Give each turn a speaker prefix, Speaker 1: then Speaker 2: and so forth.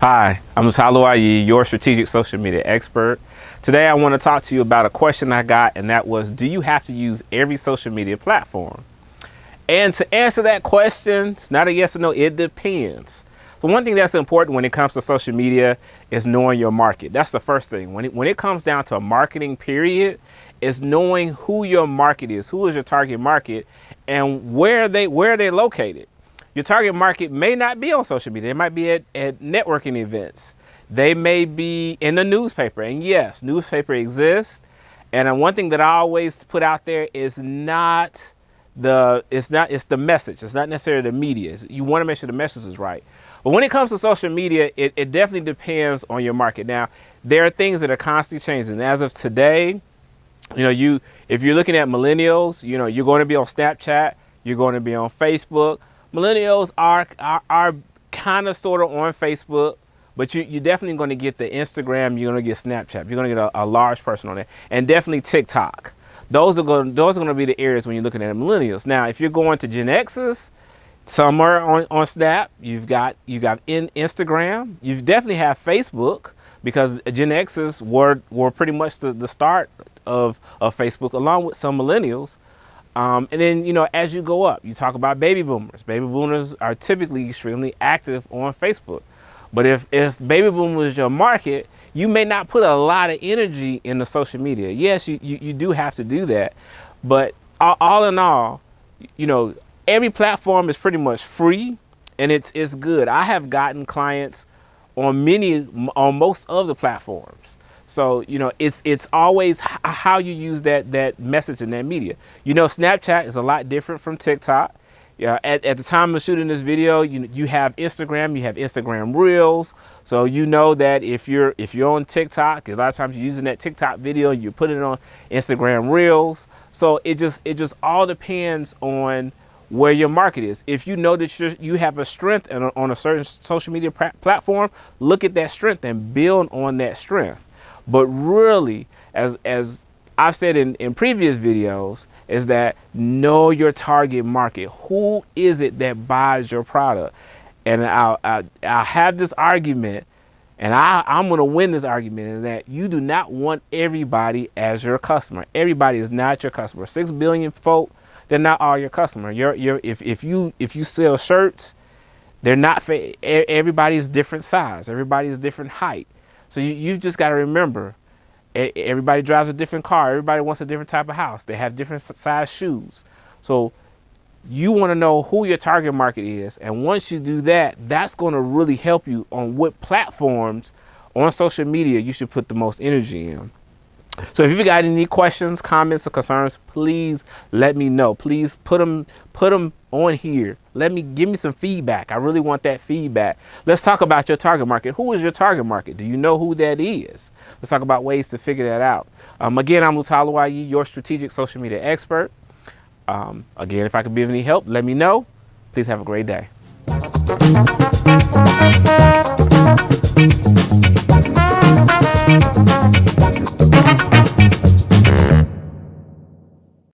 Speaker 1: Hi, I'm Mutalo Ayi, your strategic social media expert. Today I want to talk to you about a question I got, and that was, do you have to use every social media platform? And to answer that question, it's not a yes or no, it depends. So one thing that's important when it comes to social media is knowing your market. That's the first thing. When it comes down to a marketing period, is knowing who your market is, who is your target market, and where are they located. Your target market may not be on social media. They might be at networking events. They may be in the newspaper. And yes, newspaper exists. And one thing that I always put out there is it's the message. It's not necessarily the media. You want to make sure the message is right. But when it comes to social media, it definitely depends on your market. Now, there are things that are constantly changing. And as of today, if you're looking at millennials, you're going to be on Snapchat, you're going to be on Facebook. Millennials are kind of sort of on Facebook, but you're definitely going to get the Instagram, you're going to get Snapchat, you're going to get a large person on there, and definitely TikTok. Those are going to be the areas when you're looking at millennials. Now, if you're going to Gen X's, some are on Snap, you've got in Instagram, you definitely have Facebook, because Gen X's were pretty much the start of Facebook, along with some millennials. And then, as you go up, you talk about baby boomers. Baby boomers are typically extremely active on Facebook. But if baby boomers is your market, you may not put a lot of energy in the social media. Yes, you do have to do that. But all in all, every platform is pretty much free, and it's good. I have gotten clients on most of the platforms. So, it's always how you use that message in that media. Snapchat is a lot different from TikTok. At the time of shooting this video, you have Instagram, you have Instagram Reels. So that if you're on TikTok, a lot of times you're using that TikTok video, you put it on Instagram Reels. So it just all depends on where your market is. If you know that you have a strength on a certain social media platform, look at that strength and build on that strength. But really, as I've said in previous videos, is that know your target market. Who is it that buys your product? And I'll have this argument, and I'm going to win this argument, is that you do not want everybody as your customer. Everybody is not your customer. 6 billion folk, they're not all your customer. If you sell shirts, they're not for everybody's different size. Everybody's different height. So you've just got to remember, everybody drives a different car. Everybody wants a different type of house. They have different size shoes. So you want to know who your target market is. And once you do that, that's going to really help you on what platforms on social media you should put the most energy in. So if you've got any questions, comments, or concerns, please let me know. Please put them on here. Give me some feedback. I really want that feedback. Let's talk about your target market. Who is your target market? Do you know who that is? Let's talk about ways to figure that out. Again, I'm Mutalo Ayi, your strategic social media expert. Again, if I could be of any help, let me know. Please have a great day.